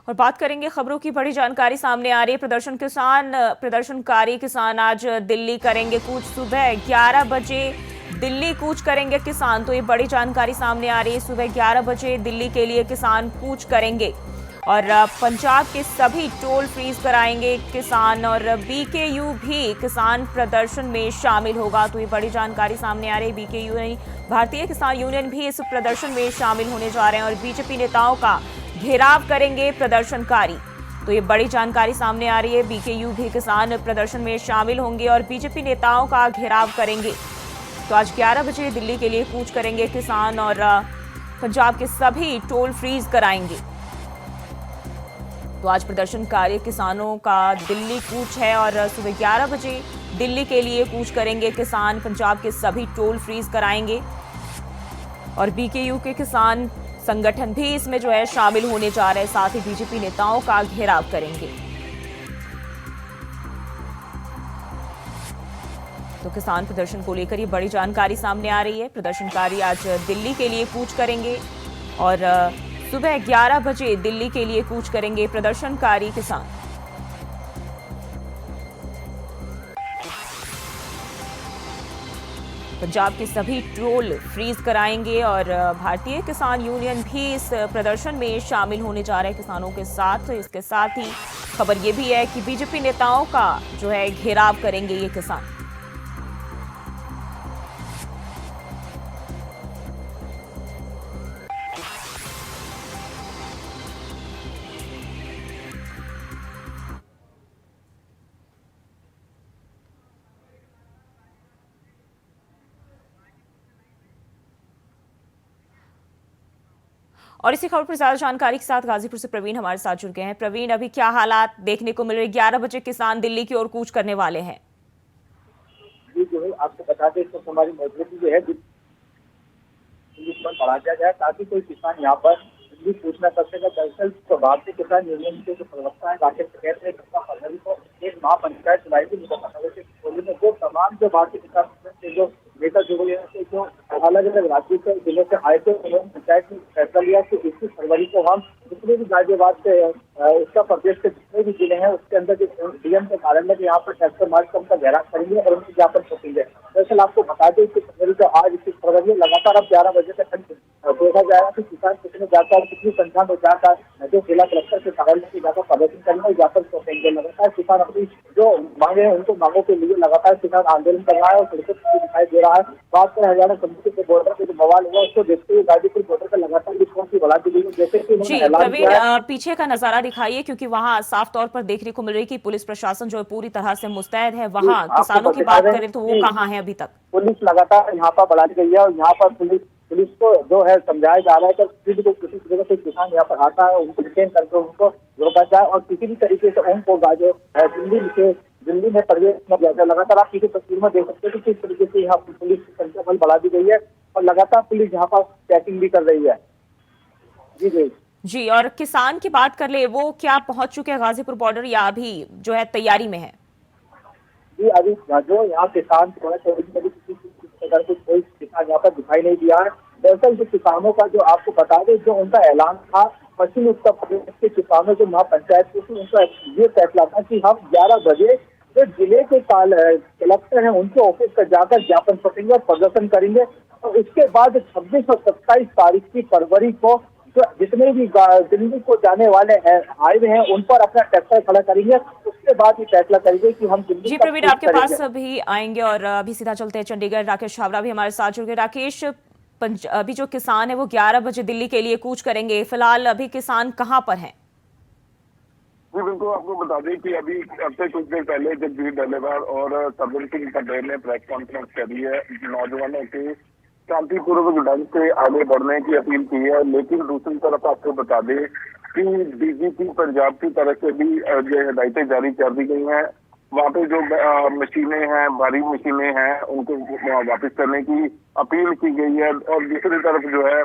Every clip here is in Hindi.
और बात करेंगे खबरों की। बड़ी जानकारी सामने आ रही है। प्रदर्शनकारी किसान आज दिल्ली करेंगे कूच। सुबह 11 बजे दिल्ली कूच करेंगे किसान। तो ये बड़ी जानकारी सामने आ रही है। सुबह 11 बजे दिल्ली के लिए किसान कूच करेंगे और पंजाब के सभी टोल फ्रीज कराएंगे किसान। और बीकेयू भी किसान प्रदर्शन में शामिल होगा। तो ये बड़ी जानकारी सामने आ रही है। बीकेयू नहीं, भारतीय किसान यूनियन भी इस प्रदर्शन में शामिल होने जा रहे हैं और बीजेपी नेताओं का घेराव करेंगे प्रदर्शनकारी। तो ये बड़ी जानकारी सामने आ रही है। बीकेयू भी किसान प्रदर्शन में शामिल होंगे और बीजेपी नेताओं का घेराव करेंगे। तो आज 11 बजे दिल्ली के लिए कूच करेंगे किसान और पंजाब के सभी टोल फ्रीज कराएंगे। तो आज प्रदर्शनकारी किसानों का दिल्ली कूच है और सुबह 11 बजे दिल्ली के लिए कूच करेंगे किसान। पंजाब के सभी टोल फ्रीज कराएंगे और बीकेयू के किसान संगठन भी इसमें जो है शामिल होने जा रहे हैं। साथ ही बीजेपी नेताओं का घेराव करेंगे। तो किसान प्रदर्शन को लेकर ये बड़ी जानकारी सामने आ रही है। प्रदर्शनकारी आज दिल्ली के लिए कूच करेंगे और सुबह 11 बजे दिल्ली के लिए कूच करेंगे प्रदर्शनकारी किसान। पंजाब के सभी टोल फ्रीज कराएंगे और भारतीय किसान यूनियन भी इस प्रदर्शन में शामिल होने जा रहे हैं किसानों के साथ। इसके साथ ही खबर यह भी है कि बीजेपी नेताओं का जो है घेराव करेंगे ये किसान। और इसी खबर पर ज्यादा जानकारी के साथ गाजीपुर से प्रवीण हमारे साथ जुड़ गए हैं। प्रवीण, अभी क्या हालात देखने को मिल रहे? 11 बजे किसान दिल्ली की ओर कूच करने वाले हैं। जी जो है आपको बता दें तो हमारी मौजूदगी जो है पुलिस पर बढ़ा दिया जाए ताकि कोई किसान यहाँ पर दिल्ली कूच न कर सके। दरअसल तो भारतीय किसान यूनियन के जो प्रवक्ता है राकेश टिकैत ने 15 फरवरी को एक महापंचायत चलाई थी में जो तमाम जो भारतीय किसान के जो नेता जुड़े हैं जो अलग अलग राज्यों से जिलों से आए थे उन्होंने पंचायत में फैसला लिया कि 21 फरवरी को हम जितने भी गाजियाबाद से उसका प्रदेश के जितने भी जिले हैं उसके अंदर जो डीएम के कार्यालय में यहाँ पर ट्रैक्टर मार्च का उनका घेराव करेंगे और उनके ज्ञापन सौंपेंगे। दरअसल आपको बता दें कि फरवरी को आज 21 फरवरी लगातार अब 11 बजे तक देखा जाएगा कि किसान कितने जाता है, कितनी संख्या में जाता है, जो जिला कलेक्टर के कार्यालय में जाकर प्रदर्शन करेंगे, ज्ञापन सौंपेंगे। लगातार किसान अपनी जो मांगे हैं उनको मांगों के लिए लगातार किसान आंदोलन कर रहा है और दिखाई दे रहा है। बात करें हरियाणा कमेटी के बॉर्डर पे जो बवाल हुआ उसको देखते हुए गाजीपुर बॉर्डर पर लगातार रिस्पॉन्स बढ़ा दी गई है। जैसे कि जी प्रवीण, पीछे का नजारा दिखाइए क्योंकि वहां साफ तौर पर देखने को मिल रही है कि पुलिस प्रशासन जो है पूरी तरह से मुस्तैद है। वहां किसानों की बात करें तो वो कहाँ है अभी तक? पुलिस लगातार यहाँ पर बढ़ा दी गई है और यहाँ पर पुलिस को जो है समझाया जा रहा है कि किसी जगह से किसान यहाँ पर आता है उनको डिटेन करके उनको रोका जाए और किसी भी तरीके से उनको दिल्ली में प्रवेश न किया जाए। लगातार आप किसी तस्वीर में देख सकते हैं कि किस तरीके से यहाँ पुलिस की संख्या बल बढ़ा दी गई है और लगातार पुलिस यहाँ पर चेकिंग भी कर रही है। जी जी जी, और किसान की बात कर ले, वो क्या पहुंच चुके हैं गाजीपुर बॉर्डर या अभी जो है तैयारी में है? जी अभी जो यहाँ किसान कोई किसान यहाँ पर दिखाई नहीं दिया है। दरअसल जो किसानों का जो आपको बता दें जो उनका ऐलान था पश्चिमी उत्तर प्रदेश के किसानों जो महापंचायत थी उनका ये फैसला था कि हम 11 बजे जो जिले के कलेक्टर हैं उनके ऑफिस पर जाकर ज्ञापन सौंपेंगे और प्रदर्शन करेंगे और उसके बाद 26 और 27 तारीख की फरवरी को जो जितने भी दिल्ली को जाने वाले हाईवे हैं उन पर अपना ट्रैक्टर खड़ा करेंगे। उसके बाद ये फैसला करेंगे कि हम दिल्ली। जी प्रवीण, आपके पास अभी आएंगे और अभी सीधा चलते हैं चंडीगढ़। राकेश छावरा भी हमारे साथ जुड़ गए। राकेश, अभी जो किसान है वो 11 बजे दिल्ली के लिए कूच करेंगे। फिलहाल अभी किसान कहाँ पर हैं? जी बिल्कुल, आपको बता दें कि अभी अब से कुछ देर पहले जगदीश डल्लेवाल और सरवन सिंह पटेल ने प्रेस कॉन्फ्रेंस करी है। नौजवानों के शांतिपूर्वक ढंग से आगे बढ़ने की अपील की है। लेकिन दूसरी तरफ आपको बता दें कि डीजीपी पंजाब की तरफ से भी ये हिदायतें जारी कर दी गई हैं। वहाँ पे जो मशीनें हैं, भारी मशीनें हैं, उनको वापस करने की अपील की गई है। और दूसरी तरफ जो है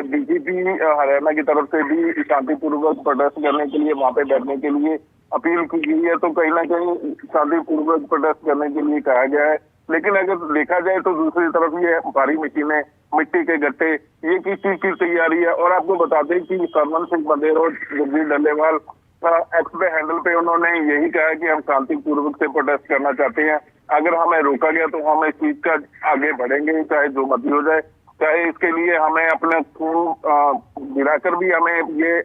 डीजीपी हरियाणा की तरफ से भी शांतिपूर्वक प्रदर्शन करने के लिए वहाँ पे बैठने के लिए अपील की गई है। तो कहीं ना कहीं शांतिपूर्वक प्रदर्शन करने के लिए कहा गया है। लेकिन अगर देखा जाए तो दूसरी तरफ ये भारी मशीनें, मिट्टी के गट्टे, ये किस चीज की तैयारी है। और आपको बता दें कि सरवन सिंह बंदेर और जगदीश डल्लेवाल एक्स पे हैंडल पे उन्होंने यही कहा कि हम शांतिपूर्वक से प्रोटेस्ट करना चाहते हैं, अगर हमें रोका गया तो हम इस चीज का आगे बढ़ेंगे, चाहे जो मर्जी हो जाए, चाहे इसके लिए हमें अपने खून गिराकर भी हमें ये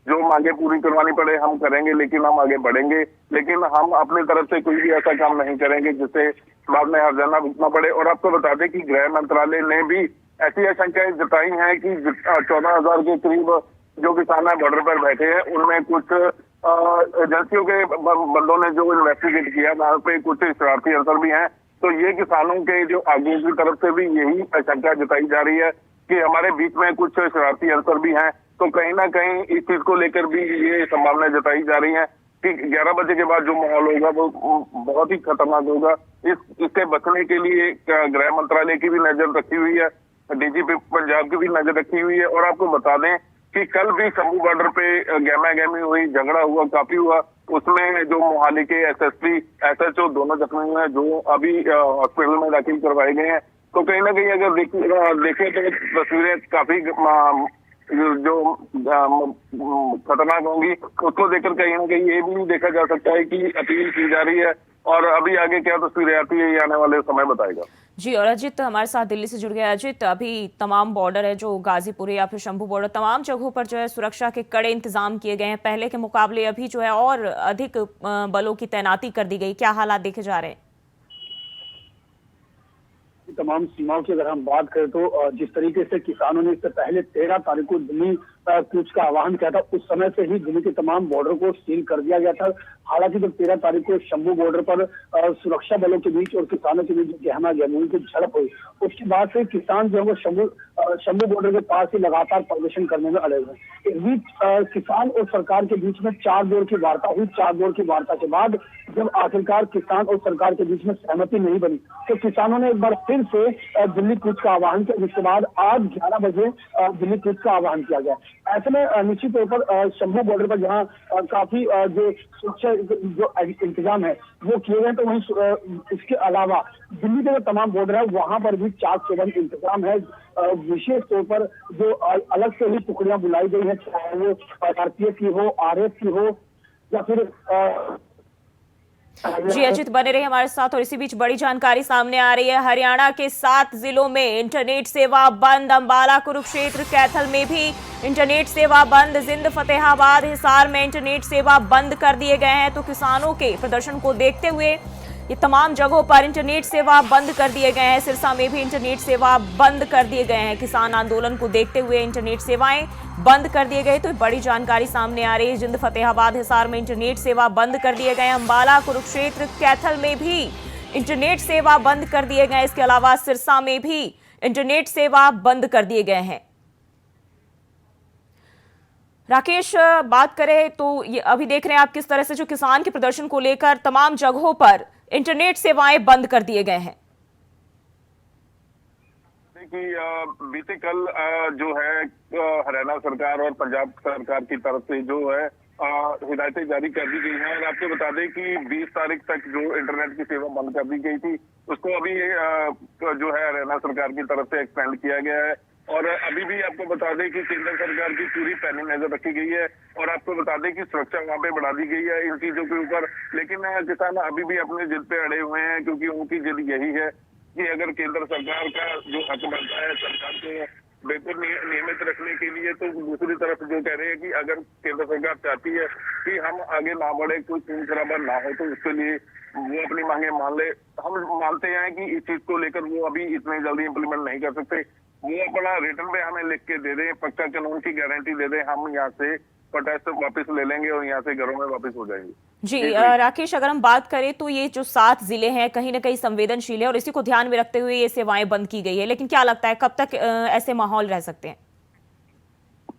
जो मांगे पूरी करवानी पड़े हम करेंगे, लेकिन हम आगे बढ़ेंगे। लेकिन हम अपनी तरफ से कोई भी ऐसा काम नहीं करेंगे जिससे बाद में हर्जाना भुगतना पड़े। और आपको बता दें कि गृह मंत्रालय ने भी ऐसी आशंकाएं जताई हैं कि 14,000 के करीब जो किसान बॉर्डर पर बैठे हैं, उनमें कुछ एजेंसियों के बंदों ने जो इन्वेस्टिगेट किया, वहां पे कुछ शरारती अंसर भी हैं। तो ये किसानों के जो आगे की तरफ से भी यही आशंका जताई जा रही है कि हमारे बीच में कुछ शरारती अंसर भी हैं। तो कहीं ना कहीं इस चीज को लेकर भी ये संभावना जताई जा रही है कि 11 बजे के बाद जो माहौल होगा वो बहुत ही खतरनाक होगा। इससे बचने के लिए गृह मंत्रालय की भी नजर रखी हुई है, डीजीपी पंजाब की भी नजर रखी हुई है। और आपको बता दें कि कल भी शंभू बॉर्डर पे गहमा गहमी हुई, झगड़ा हुआ, काफी हुआ। उसमें जो मोहाली के एसएसपी, एसएचओ दोनों जख्मी हुए हैं, जो अभी हॉस्पिटल में दाखिल करवाए गए हैं। तो कहीं ना कहीं अगर देखें तो तस्वीरें काफी जो खतरनाक होंगी, उसको देखकर कहीं ना कहीं ये भी देखा जा सकता है कि अपील की जा रही है। और अभी आगे क्या तस्वीरें आती है ये आने वाले समय बताएगा। जी, और अजित हमारे साथ दिल्ली से जुड़ गया। अजित, अभी तमाम बॉर्डर है जो गाजीपुर या फिर शंभू बॉर्डर, तमाम जगहों पर जो है सुरक्षा के कड़े इंतजाम किए गए हैं। पहले के मुकाबले अभी जो है और अधिक बलों की तैनाती कर दी गई, क्या हालात देखे जा रहे हैं? तमाम सीमाओं की अगर हम बात करें तो जिस तरीके से किसानों ने इससे पहले 13 तारीख को दिल्ली कूच का आह्वान किया था, उस समय से ही दिल्ली के तमाम बॉर्डर को सील कर दिया गया था। हालांकि जब 13 तारीख को शंभू बॉर्डर पर सुरक्षा बलों के बीच और किसानों के बीच गहमा गहमी की झड़प हुई, उसके बाद से किसान जो है वो शंभू बॉर्डर के पास ही लगातार प्रदर्शन करने में अड़े हुए। इस बीच किसान और सरकार के बीच में 4 दौर की वार्ता हुई। 4 दौर की वार्ता के बाद जब आखिरकार किसान और सरकार के बीच में सहमति नहीं बनी, तो किसानों ने एक बार फिर से दिल्ली कूच का आह्वान किया, जिसके बाद आज 11 बजे दिल्ली कूच का आह्वान किया गया। ऐसे में निश्चित तौर पर शंभू बॉर्डर पर जहां काफी जो सुरक्षा जो इंतजाम है वो किए गए, तो वहीं इसके अलावा दिल्ली के जो तमाम बॉर्डर है वहां पर भी चाक चौबंद इंतजाम है। विशेष तौर पर जो अलग से ही टुकड़ियां बुलाई गई है, चाहे वो आरपीएफ की हो, आरएफ की हो या फिर जी अजित, बने रहे हमारे साथ। और इसी बीच बड़ी जानकारी सामने आ रही है, हरियाणा के 7 जिलों में इंटरनेट सेवा बंद। अंबाला, कुरुक्षेत्र, कैथल में भी इंटरनेट सेवा बंद। जिंद, फतेहाबाद, हिसार में इंटरनेट सेवा बंद कर दिए गए हैं। तो किसानों के प्रदर्शन को देखते हुए ये तमाम जगहों पर इंटरनेट सेवा बंद कर दिए गए हैं। सिरसा में भी इंटरनेट सेवा बंद कर दिए गए हैं। किसान आंदोलन को देखते हुए इंटरनेट सेवाएं बंद कर दिए गए। तो बड़ी जानकारी सामने आ रही है, जिंद, फतेहाबाद, हिसार में इंटरनेट सेवा बंद कर दिए गए। अंबाला, कुरुक्षेत्र, कैथल में भी इंटरनेट सेवा बंद कर दिए गए। इसके अलावा सिरसा में भी इंटरनेट सेवा बंद कर दिए गए हैं। राकेश, बात करें तो ये अभी देख रहे हैं आप किस तरह से जो किसान के प्रदर्शन को लेकर तमाम जगहों पर इंटरनेट सेवाएं बंद कर दिए गए हैं। देखिए, बीते कल जो है हरियाणा सरकार और पंजाब सरकार की तरफ से जो है हिदायतें जारी कर दी गई हैं। और आपको बता दें कि 20 तारीख तक जो इंटरनेट की सेवा बंद कर दी गई थी, उसको अभी जो है हरियाणा सरकार की तरफ से एक्सटेंड किया गया है। और अभी भी आपको बता दें कि केंद्र सरकार की पूरी पैनी नजर रखी गई है। और आपको बता दें कि सुरक्षा वहां पे बढ़ा दी गई है इन चीजों के ऊपर। लेकिन किसान अभी भी अपने जिद पे अड़े हुए हैं, क्योंकि उनकी जिद यही है कि अगर केंद्र सरकार का जो हक बनता है सरकार को बिल्कुल नियमित रखने के लिए, तो दूसरी तरफ जो कह रहे हैं कि अगर केंद्र सरकार चाहती है कि हम आगे ना बढ़े, कोई खून खराबा ना हो, तो उसके लिए वो अपनी मांगे मान ले। हम मानते हैं कि इस चीज को लेकर वो अभी इतनी जल्दी इम्प्लीमेंट नहीं कर सकते। वो अपना रिटर्न पे हमें लिख के दे दें, पक्का कानून की गारंटी दे दें, हम यहाँ से प्रोटेस्ट वापस ले लेंगे और यहाँ से घरों में वापस हो जाएंगे। जी राकेश, अगर हम बात करें तो ये जो 7 जिले हैं कहीं ना कहीं संवेदनशील है और इसी को ध्यान में रखते हुए ये सेवाएं बंद की गई है। लेकिन क्या लगता है कब तक ऐसे माहौल रह सकते हैं?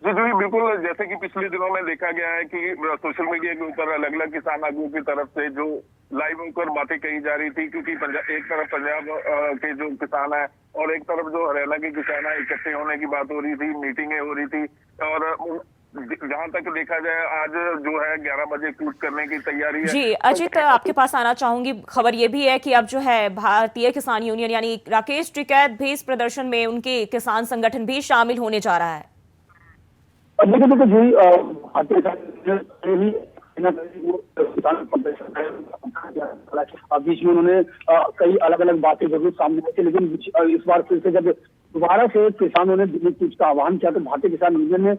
जी बिल्कुल, जैसे कि पिछले दिनों में देखा गया है कि सोशल मीडिया के ऊपर अलग अलग किसान आगुओं की तरफ से जो लाइव होकर बातें कही जा रही थी, क्योंकि एक तरफ पंजाब के जो किसान है और एक तरफ जो हरियाणा के किसान है, इकट्ठे होने की बात हो रही थी, मीटिंगें हो रही थी। और जहां तक देखा जाए आज जो है 11 बजे कूच करने की तैयारी है। जी अजित, आपके पास आना चाहूंगी। खबर ये भी है कि अब जो है भारतीय किसान यूनियन यानी राकेश टिकैत भी इस प्रदर्शन में, उनके किसान संगठन भी शामिल होने जा रहा है। देखिए जी, भारतीय बीच में उन्होंने कई अलग अलग बातें जरूर सामने रखी, लेकिन इस बार फिर से जब दोबारा से किसानों ने दिल्ली कूच का आह्वान किया तो भारतीय किसान यूनियन ने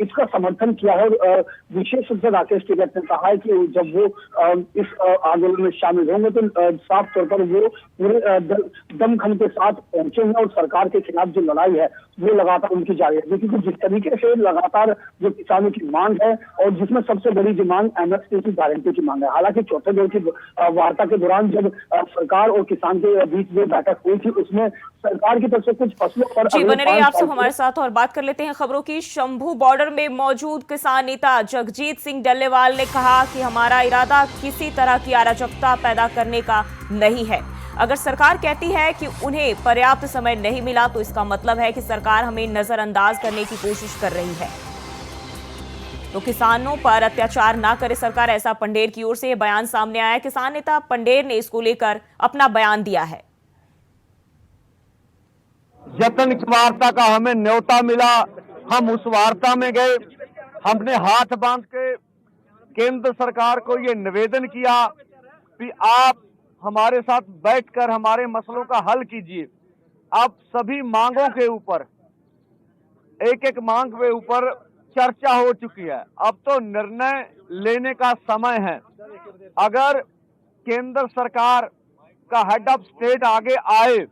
इसका समर्थन किया है। और विशेष रूप से राकेश टिकैत ने कहा है कि जब वो इस आंदोलन में शामिल होंगे तो साफ तौर पर वो पूरे दमखम के साथ पहुंचेंगे और सरकार के खिलाफ जो लड़ाई है वो लगातार उनकी जारी है। क्योंकि जिस तरीके से लगातार जो किसानों की मांग है और जिसमें सबसे बड़ी जो मांग एमएसपी की गारंटी की मांग है। हालांकि चौथे दौर की वार्ता के दौरान जब सरकार और किसान के बीच जो बैठक हुई थी उसमें सरकार की तरफ से कुछ फसलों पर जी बने रहिए आप सब हमारे साथ और बात कर लेते हैं खबरों की। शंभू बॉर्डर में मौजूद किसान नेता जगजीत सिंह डल्लेवाल ने कहा कि हमारा इरादा किसी तरह की अराजकता पैदा करने का नहीं है। अगर सरकार कहती है कि उन्हें पर्याप्त समय नहीं मिला तो इसका मतलब है कि सरकार हमें नजरअंदाज करने की कोशिश कर रही है। तो किसानों पर अत्याचार ना करे सरकार, ऐसा पंडेर की ओर से यह बयान सामने आया है। किसान नेता पंडेर ने इसको लेकर अपना बयान दिया है। जतन की वार्ता का हमें न्योता मिला, हम उस वार्ता में गए। हमने हाथ बांध के केंद्र सरकार को ये निवेदन किया कि आप हमारे साथ बैठकर हमारे मसलों का हल कीजिए। अब सभी मांगों के ऊपर, एक एक मांग के ऊपर चर्चा हो चुकी है। अब तो निर्णय लेने का समय है। अगर केंद्र सरकार का हेड ऑफ स्टेट आगे आए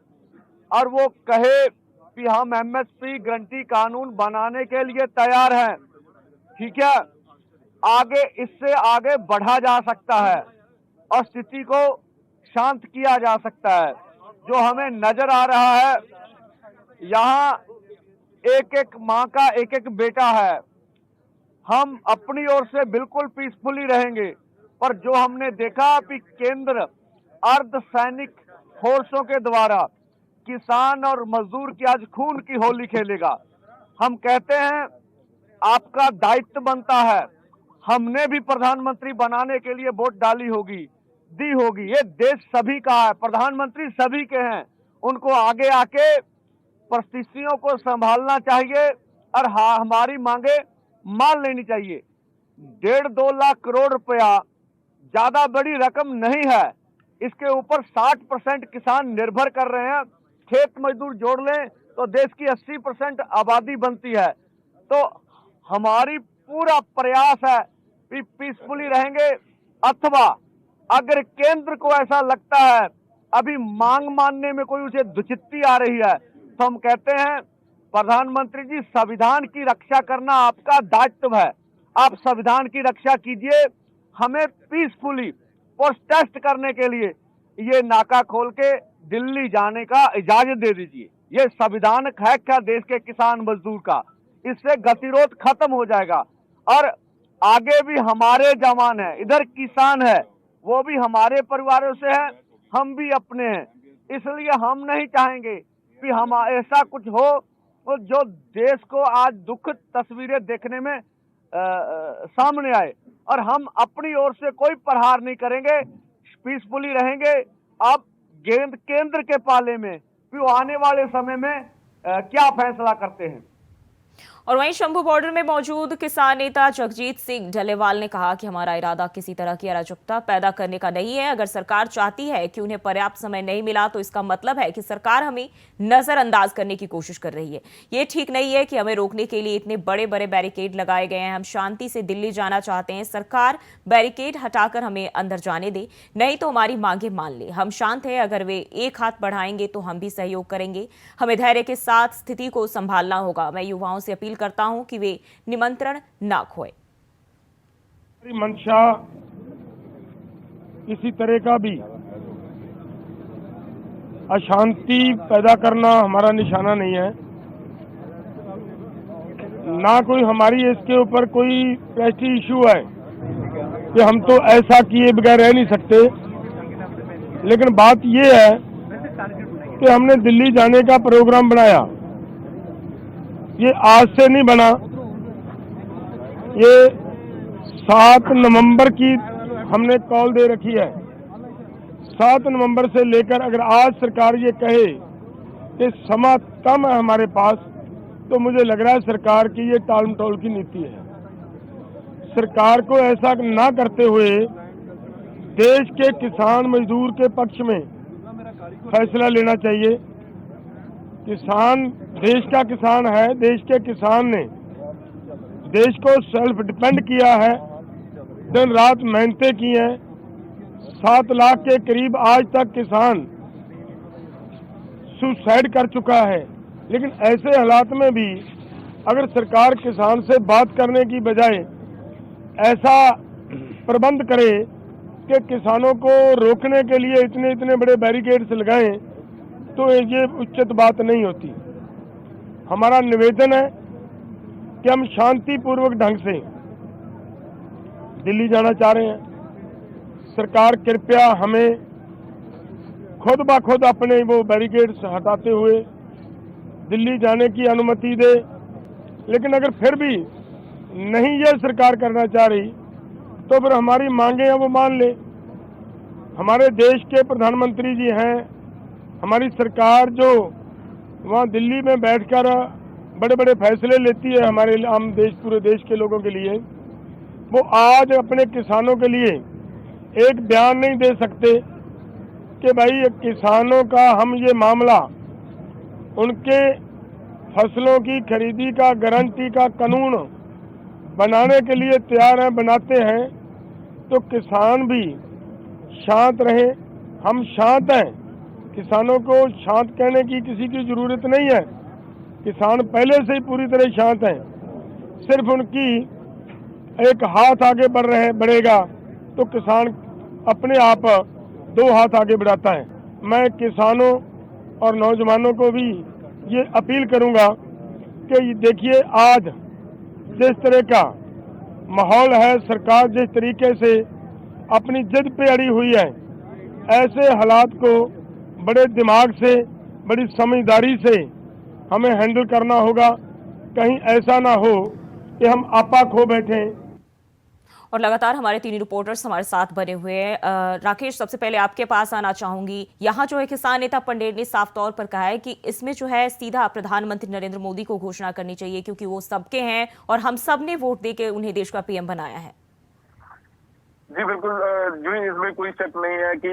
और वो कहे कि हम एमएसपी गारंटी कानून बनाने के लिए तैयार हैं, ठीक है, आगे इससे आगे बढ़ा जा सकता है और स्थिति को शांत किया जा सकता है। जो हमें नजर आ रहा है, यहाँ एक एक माँ का एक एक बेटा है। हम अपनी ओर से बिल्कुल पीसफुली रहेंगे, पर जो हमने देखा कि केंद्र अर्धसैनिक फोर्सों के द्वारा किसान और मजदूर की आज खून की होली खेलेगा। हम कहते हैं आपका दायित्व बनता है। हमने भी प्रधानमंत्री बनाने के लिए वोट डाली होगी, दी होगी। ये देश सभी का है, प्रधानमंत्री सभी के हैं। उनको आगे आके परिस्थितियों को संभालना चाहिए और हमारी मांगे मान लेनी चाहिए। 1.5-2 लाख करोड़ रुपया ज्यादा बड़ी रकम नहीं है। इसके ऊपर 60% किसान निर्भर कर रहे हैं। खेत मजदूर जोड़ लें तो देश की 80% आबादी बनती है। तो हमारी पूरा प्रयास है कि पीसफुली रहेंगे, अथवा अगर केंद्र को ऐसा लगता है अभी मांग मानने में कोई उसे दुचित्ती आ रही है, तो हम कहते हैं प्रधानमंत्री जी, संविधान की रक्षा करना आपका दायित्व है। आप संविधान की रक्षा कीजिए। हमें पीसफुली प्रोटेस्ट करने के लिए ये नाका खोल के दिल्ली जाने का इजाजत दे दीजिए। ये संविधान है क्या देश के किसान मजदूर का। इससे गतिरोध खत्म हो जाएगा और आगे भी हमारे जवान है, इधर किसान है, वो भी हमारे परिवारों से है, हम भी अपने हैं। इसलिए हम नहीं चाहेंगे कि हम ऐसा कुछ हो जो देश को आज दुख तस्वीरें देखने में सामने आए। और हम अपनी ओर से कोई प्रहार नहीं करेंगे, पीसफुली रहेंगे। अब केंद्र के पाले में कि वो आने वाले समय में क्या फैसला करते हैं। और वहीं शंभू बॉर्डर में मौजूद किसान नेता जगजीत सिंह डल्लेवाल ने कहा कि हमारा इरादा किसी तरह की अराजकता पैदा करने का नहीं है। अगर सरकार चाहती है कि उन्हें पर्याप्त समय नहीं मिला तो इसका मतलब है कि सरकार हमें नजरअंदाज करने की कोशिश कर रही है। ये ठीक नहीं है कि हमें रोकने के लिए इतने बड़े बड़े बैरिकेड लगाए गए हैं। हम शांति से दिल्ली जाना चाहते हैं, सरकार बैरिकेड हटाकर हमें अंदर जाने दे, नहीं तो हमारी मांगे मान ले। हम शांत हैं, अगर वे एक हाथ बढ़ाएंगे तो हम भी सहयोग करेंगे। हमें धैर्य के साथ स्थिति को संभालना होगा। मैं युवाओं से अपील करता हूं कि वे निमंत्रण ना खोए। मंशा किसी तरह का भी अशांति पैदा करना हमारा निशाना नहीं है, ना कोई हमारी इसके ऊपर कोई प्रेस्टीज इशू है कि हम तो ऐसा किए बगैर रह नहीं सकते। लेकिन बात ये है कि हमने दिल्ली जाने का प्रोग्राम बनाया, ये आज से नहीं बना। ये 7 नवंबर की हमने कॉल दे रखी है। 7 नवंबर से लेकर अगर आज सरकार ये कहे कि समय कम है हमारे पास, तो मुझे लग रहा है सरकार की ये टाल मटोल की नीति है। सरकार को ऐसा ना करते हुए देश के किसान मजदूर के पक्ष में फैसला लेना चाहिए। किसान देश का किसान है, देश के किसान ने देश को सेल्फ डिपेंड किया है, दिन रात मेहनतें की हैं। 7 लाख के करीब आज तक किसान सुसाइड कर चुका है। लेकिन ऐसे हालात में भी अगर सरकार किसान से बात करने की बजाय ऐसा प्रबंध करे कि किसानों को रोकने के लिए इतने इतने बड़े बैरिकेड्स लगाएं, तो ये उचित बात नहीं होती। हमारा निवेदन है कि हम शांतिपूर्वक ढंग से दिल्ली जाना चाह रहे हैं। सरकार कृपया हमें खुद ब खुद अपने वो बैरिकेड्स हटाते हुए दिल्ली जाने की अनुमति दे। लेकिन अगर फिर भी नहीं ये सरकार करना चाह रही, तो फिर हमारी मांगे हैं वो मान ले। हमारे देश के प्रधानमंत्री जी हैं, हमारी सरकार जो वहाँ दिल्ली में बैठकर बड़े बड़े फैसले लेती है हमारे आम देश, पूरे देश के लोगों के लिए, वो आज अपने किसानों के लिए एक बयान नहीं दे सकते कि भाई किसानों का हम ये मामला उनके फसलों की खरीदी का गारंटी का कानून बनाने के लिए तैयार हैं, बनाते हैं, तो किसान भी शांत रहे। हम शांत हैं, किसानों को शांत कहने की किसी की जरूरत नहीं है। किसान पहले से ही पूरी तरह शांत हैं। सिर्फ उनकी एक हाथ आगे बढ़ेगा तो किसान अपने आप 2 हाथ आगे बढ़ाता है। मैं किसानों और नौजवानों को भी ये अपील करूंगा कि देखिए आज जिस तरह का माहौल है, सरकार जिस तरीके से अपनी जिद पे अड़ी हुई है, ऐसे हालात को बड़े दिमाग से, बड़ी समझदारी से हमें हैंडल करना होगा। कहीं ऐसा ना हो कि हम आपा खो बैठें। और लगातार हमारे 3 रिपोर्टर्स हमारे साथ बने हुए हैं। राकेश, सबसे पहले आपके पास आना चाहूंगी। यहाँ जो है किसान नेता पंडेर ने साफ तौर पर कहा है कि इसमें जो है सीधा प्रधानमंत्री नरेंद्र मोदी को घोषणा करनी चाहिए, क्योंकि वो सबके हैं और हम सब ने वोट देकर उन्हें देश का पीएम बनाया है। जी बिल्कुल, जी इसमें कोई शक नहीं है कि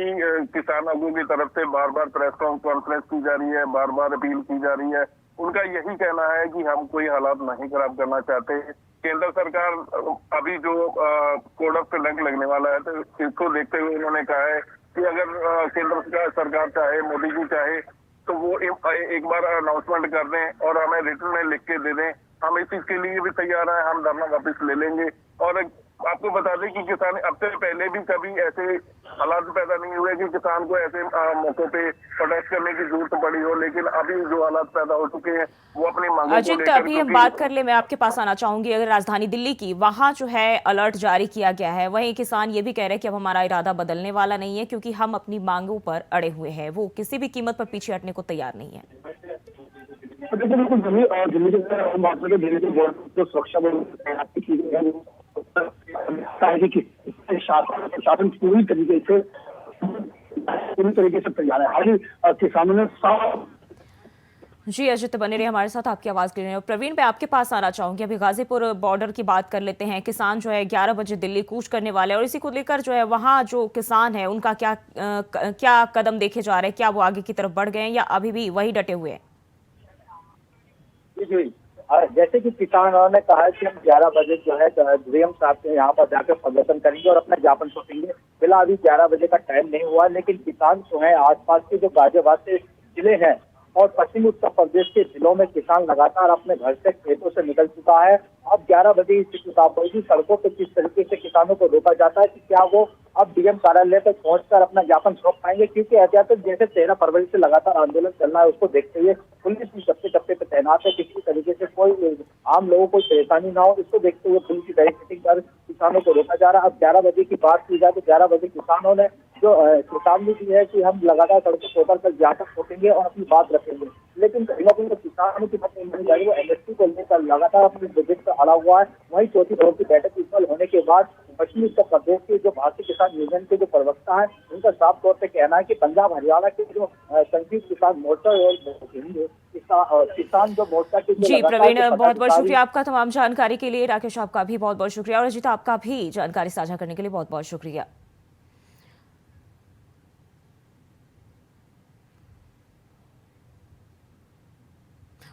किसानों की तरफ से बार बार प्रेस कॉन्फ्रेंस की जा रही है, बार बार अपील की जा रही है। उनका यही कहना है कि हम कोई हालात नहीं खराब करना चाहते। केंद्र सरकार अभी जो कोड ऑफ कंडक्ट लगने वाला है, तो इसको देखते हुए उन्होंने कहा है कि अगर केंद्र सरकार चाहे, मोदी जी चाहे, तो वो एक बार अनाउंसमेंट कर दें और हमें रिटर्न में लिख के दे दें। हम इस चीज के लिए भी तैयार हैं, हम धरना वापस ले लेंगे। और आपको बता दें कि किसान अब से पहले भी कभी ऐसे हालात पैदा नहीं हुए कि किसान को ऐसे मौकों पे प्रोटेस्ट करने की जरूरत पड़ी हो, लेकिन अभी जो हालात पैदा हो चुके हैं वो अपनी मांगों अजित, को लेकर, अभी हम बात कर ले, मैं आपके पास आना चाहूंगी। अगर राजधानी दिल्ली की, वहां जो है अलर्ट जारी किया गया है, वहीं किसान ये भी कह रहे हैं कि अब हमारा इरादा बदलने वाला नहीं है, क्योंकि हम अपनी मांगों पर अड़े हुए हैं, वो किसी भी कीमत पर पीछे हटने को तैयार नहीं है। बिल्कुल दिल्ली के हम बात करें, दिल्ली के बॉर्डर सुरक्षा बल तैनाती की गई है। शासन पूरी तरीके से तैयार है। हाल ही किसानों ने जी अजित बने रहे हमारे साथ, आपकी आवाज गिर रही है। प्रवीण, मैं आपके पास आना चाहूंगी। अभी गाजीपुर बॉर्डर की बात कर लेते हैं। किसान जो है 11 बजे दिल्ली कूच करने वाले हैं, और इसी को लेकर जो है वहां जो किसान है उनका क्या कदम देखे जा रहे हैं? क्या वो आगे की तरफ बढ़ गए हैं या अभी भी वही डटे हुए हैं? जी, जैसे कि किसानों ने कहा है कि हम 11 बजे जो है डीएम साहब के यहाँ पर जाकर प्रदर्शन करेंगे और अपना ज्ञापन सौंपेंगे। फिलहाल अभी 11 बजे का टाइम नहीं हुआ, लेकिन किसान जो है आसपास के जो गाजियाबाद से जिले हैं और पश्चिमी उत्तर प्रदेश के जिलों में किसान लगातार अपने घर से, खेतों से निकल चुका है। अब 11 बजे इस किताबी सड़कों पर किस तरीके से किसानों को रोका जाता है कि क्या वो अब डीएम कार्यालय तक पहुंचकर अपना ज्ञापन सौंप पाएंगे, क्योंकि एहतियातन जैसे 13 फरवरी से लगातार आंदोलन चल रहा है, उसको देखते हुए पुलिस भी चप्पे चप्पे पे तैनात है। किसी तरीके से कोई आम लोगों को परेशानी ना हो, इसको देखते हुए पुलिस की बैरिकेडिंग कर किसानों को रोका जा रहा है। अब 11 बजे की बात की जाए तो 11 बजे किसानों ने जो चेतावनी दी है कि हम लगातार सड़कों पर जाकर ठोकेंगे और अपनी बात रखेंगे, लेकिन कहीं ना कहीं तो किसानों की बात नहीं मानी जा रही। वो एमएसपी को लेकर लगातार अपने बजट पर अड़ा हुआ है। वहीं चौथी दौर की बैठक विफल होने के बाद पश्चिमी उत्तर प्रदेश के जो भारतीय किसान यूनियन के जो प्रवक्ता है, उनका साफ तौर पर कहना है कि पंजाब हरियाणा के जो संयुक्त किसान मोर्चा और किसान जो मोर्चा के जी प्रवीण, बहुत बहुत शुक्रिया आपका तमाम जानकारी के लिए। राकेश आपका भी बहुत बहुत शुक्रिया और अजित आपका भी जानकारी साझा करने के लिए बहुत बहुत शुक्रिया।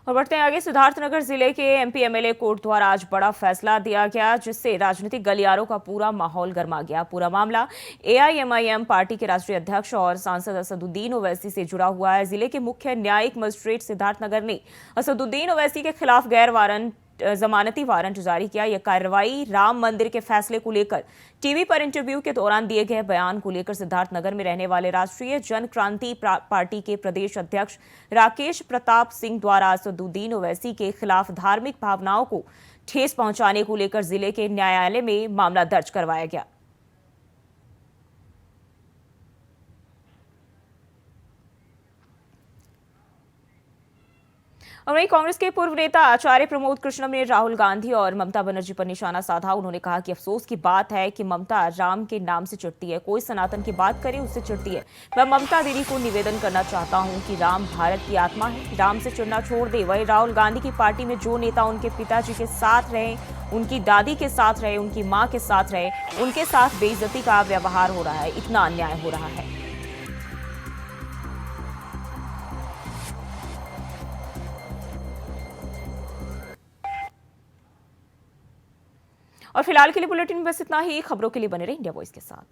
और बढ़ते हैं आगे। सिद्धार्थनगर जिले के एमपी एमएलए कोर्ट द्वारा आज बड़ा फैसला दिया गया, जिससे राजनीतिक गलियारों का पूरा माहौल गर्मा गया। पूरा मामला एआईएमआईएम पार्टी के राष्ट्रीय अध्यक्ष और सांसद असदुद्दीन ओवैसी से जुड़ा हुआ है। जिले के मुख्य न्यायिक मजिस्ट्रेट सिद्धार्थनगर ने असदुद्दीन ओवैसी के खिलाफ गैर जमानती वारंट जारी किया। यह कार्रवाई राम मंदिर के फैसले को लेकर टीवी पर इंटरव्यू के दौरान दिए गए बयान को लेकर सिद्धार्थनगर में रहने वाले राष्ट्रीय जन क्रांति पार्टी के प्रदेश अध्यक्ष राकेश प्रताप सिंह द्वारा असदुद्दीन ओवैसी के खिलाफ धार्मिक भावनाओं को ठेस पहुंचाने को लेकर जिले के न्यायालय में मामला दर्ज करवाया गया। और वहीं कांग्रेस के पूर्व नेता आचार्य प्रमोद कृष्णम ने राहुल गांधी और ममता बनर्जी पर निशाना साधा। उन्होंने कहा कि अफसोस की बात है कि ममता राम के नाम से चिढ़ती है, कोई सनातन की बात करे उससे चिढ़ती है। मैं ममता दीदी को निवेदन करना चाहता हूं कि राम भारत की आत्मा है, राम से चिढ़ना छोड़ दे। वहीं राहुल गांधी की पार्टी में जो नेता उनके पिताजी के साथ रहे, उनकी दादी के साथ रहे, उनकी माँ के साथ रहे, उनके साथ बेइज्जती का व्यवहार हो रहा है, इतना अन्याय हो रहा है। और फिलहाल के लिए बुलेटिन में बस इतना ही। खबरों के लिए बने रहे इंडिया वॉइस के साथ।